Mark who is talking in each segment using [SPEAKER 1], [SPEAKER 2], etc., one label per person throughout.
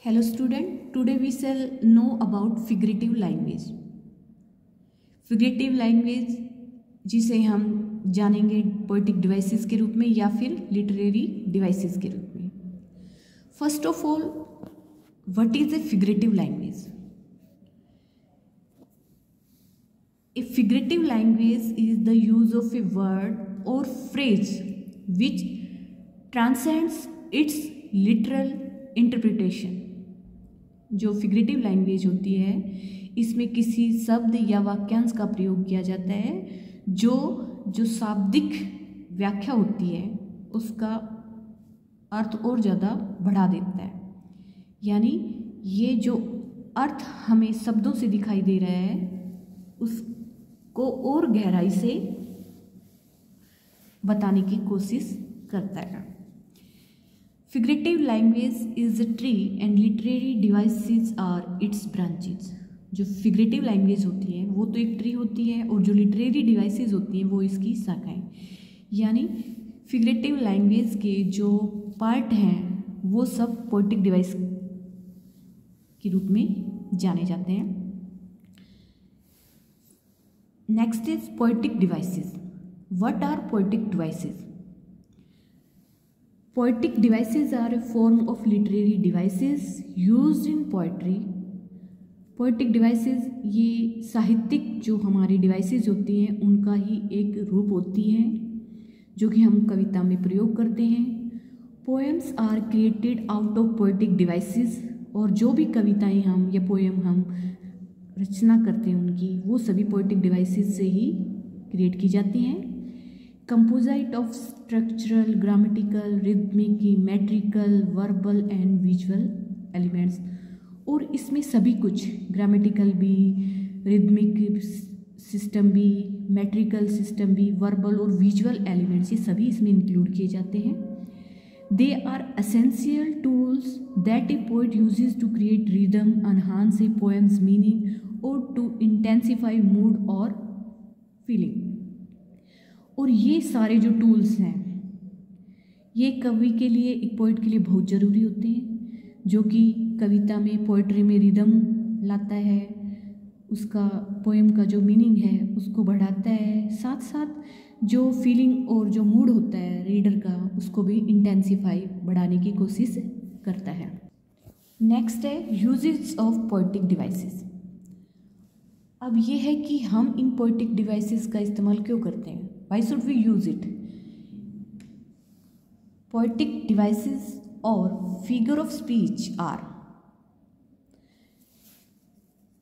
[SPEAKER 1] Hello student, today we shall know about figurative language. Figurative language जिसे हम जानेंगे poetic devices के रूप में या फिर लिटरेरी डिवाइसेस के रूप में. First of all, what is a figurative language? A figurative language is the use of a word or phrase which transcends its literal interpretation. जो फिगरेटिव लैंग्वेज होती है इसमें किसी शब्द या वाक्यांश का प्रयोग किया जाता है जो शाब्दिक व्याख्या होती है उसका अर्थ और ज़्यादा बढ़ा देता है. यानी ये जो अर्थ हमें शब्दों से दिखाई दे रहा है उसको और गहराई से बताने की कोशिश करता है. Figurative language is a tree and literary devices are its branches. जो फिगरेटिव लैंग्वेज होती है वो तो एक ट्री होती है और जो लिटरेरी डिवाइसेस होती हैं वो इसकी शाखाएं. यानी फिगरेटिव लैंग्वेज के जो पार्ट हैं वो सब पोएटिक डिवाइस के रूप में जाने जाते हैं. Next is poetic devices. What are poetic devices? Poetic devices are a form of literary devices used in poetry. Poetic devices ये साहित्यिक जो हमारी डिवाइसेस होती हैं उनका ही एक रूप होती है जो कि हम कविता में प्रयोग करते हैं. Poems are created out of poetic devices. और जो भी कविताएं हम या पोएम हम रचना करते हैं उनकी वो सभी पोएटिक डिवाइसेस से ही क्रिएट की जाती हैं. Composite of structural, grammatical, rhythmic, metrical, verbal and visual elements. और इसमें सभी कुछ ग्रामेटिकल भी, रिदमिक सिस्टम भी, मेट्रिकल सिस्टम भी, वर्बल और विजुअल एलिमेंट्स ये सभी इसमें इंक्लूड किए जाते हैं. They are essential tools that a poet uses to create rhythm, enhance a poem's meaning और टू इंटेंसिफाई मूड और फीलिंग. और ये सारे जो टूल्स हैं ये कवि के लिए, एक पोइट के लिए बहुत ज़रूरी होते हैं जो कि कविता में, पोइट्री में रिदम लाता है, उसका पोएम का जो मीनिंग है उसको बढ़ाता है, साथ साथ जो फीलिंग और जो मूड होता है रीडर का उसको भी इंटेंसिफाई बढ़ाने की कोशिश करता है. नेक्स्ट है यूजेस ऑफ पोएटिक डिवाइसेस. अब ये है कि हम इन पोएटिक डिवाइसेस का इस्तेमाल क्यों करते हैं. Why should we use it? Poetic devices or figure of speech are.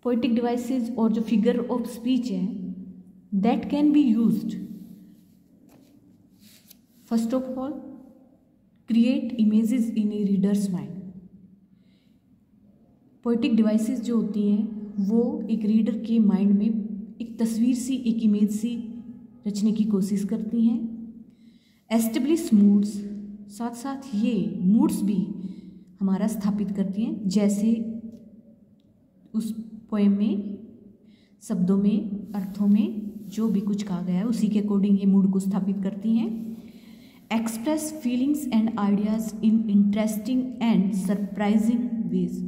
[SPEAKER 1] Poetic devices और जो figure of speech है that can be used. First of all, create images in a reader's mind. Poetic devices जो होती हैं वो एक reader के mind में एक तस्वीर सी, एक इमेज सी रचने की कोशिश करती हैं. एस्टेब्लिश मूड्स, साथ साथ ये मूड्स भी हमारा स्थापित करती हैं. जैसे उस पोएम में शब्दों में, अर्थों में जो भी कुछ कहा गया है उसी के अकॉर्डिंग ये मूड को स्थापित करती हैं. Express feelings and ideas in interesting and surprising ways.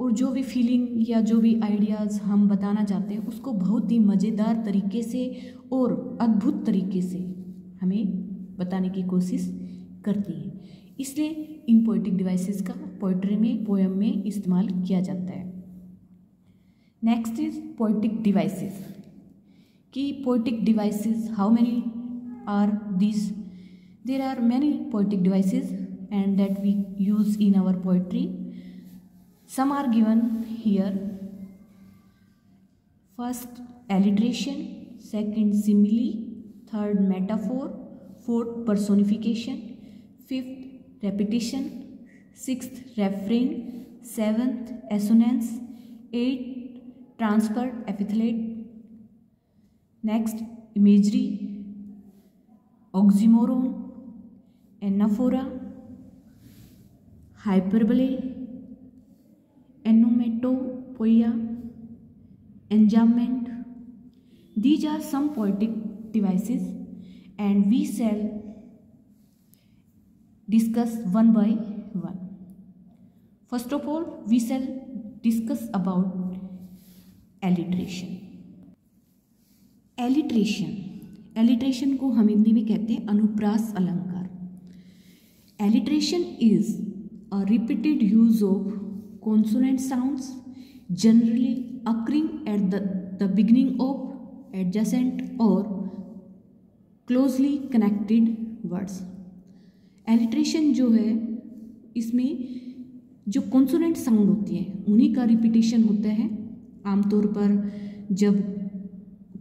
[SPEAKER 1] और जो भी फीलिंग या जो भी आइडियाज़ हम बताना चाहते हैं उसको बहुत ही मज़ेदार तरीके से और अद्भुत तरीके से हमें बताने की कोशिश करती हैं. इसलिए इन पोएटिक डिवाइसेस का पोएट्री में, पोएम में इस्तेमाल किया जाता है. Next is poetic devices. कि poetic devices, how many are this? There are many poetic devices and that we use in our poetry. Some are given here. First, alliteration. Second, simile. Third, metaphor. Fourth, personification. Fifth, repetition. Sixth, refrain. Seventh, assonance. Eighth, transferred epithet. Next, imagery. Oxymoron. Anaphora. Hyperbole. Onomatopoeia, enjambment. These are some poetic devices and we shall discuss one by one. First of all we shall discuss about alliteration. Alliteration को हम हिंदी में कहते हैं अनुप्रास अलंकार। Alliteration is a repeated use of consonant sounds generally occurring at the beginning of adjacent और closely connected words. Alliteration जो है, इसमें जो कॉन्सोनेंट साउंड होती है उन्हीं का रिपीटेशन होता है। आमतौर पर जब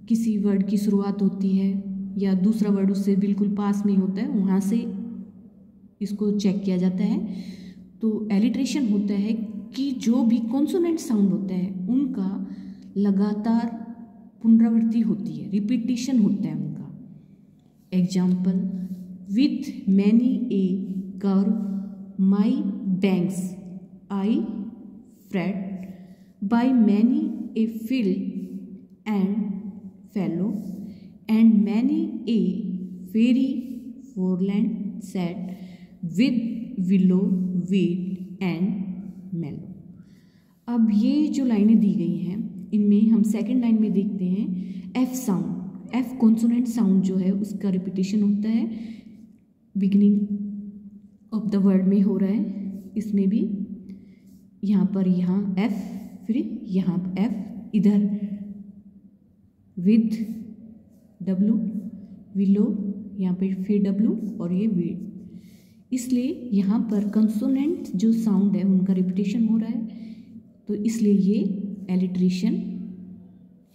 [SPEAKER 1] किसी वर्ड की शुरुआत होती है या दूसरा वर्ड उससे बिल्कुल पास में होता है, वहाँ से इसको चेक किया जाता है। तो एलिट्रेशन होता है कि जो भी कॉन्सोनेंट साउंड होता है उनका लगातार पुनरावृत्ति होती है, रिपीटिशन होता है उनका। Example, with many a curve my banks I fret, by many a field and fallow and many a fairy foreland set with willow weed and mallow. अब ये जो लाइनें दी गई हैं इनमें हम सेकंड लाइन में देखते हैं F sound. F consonant sound जो है उसका रिपीटेशन होता है, बिगिनिंग ऑफ द वर्ड में हो रहा है। इसमें भी यहाँ पर यहाँ एफ, फिर यहाँ एफ, इधर विद डब्लू, विलो, यहाँ पे फिर डब्लू और ये वीड। इसलिए यहाँ पर कंसोनेंट जो साउंड है उनका रिपीटेशन हो रहा है, तो इसलिए ये एलिट्रेशन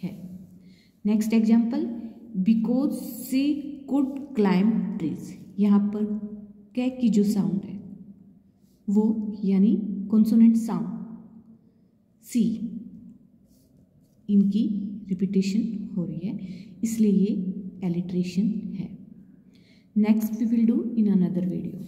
[SPEAKER 1] है। Next example, because she could climb trees. यहाँ पर कै की जो साउंड है वो यानी कंसोनेंट साउंड सी, इनकी रिपीटेशन हो रही है, इसलिए ये एलिट्रेशन है। Next we will do in another video.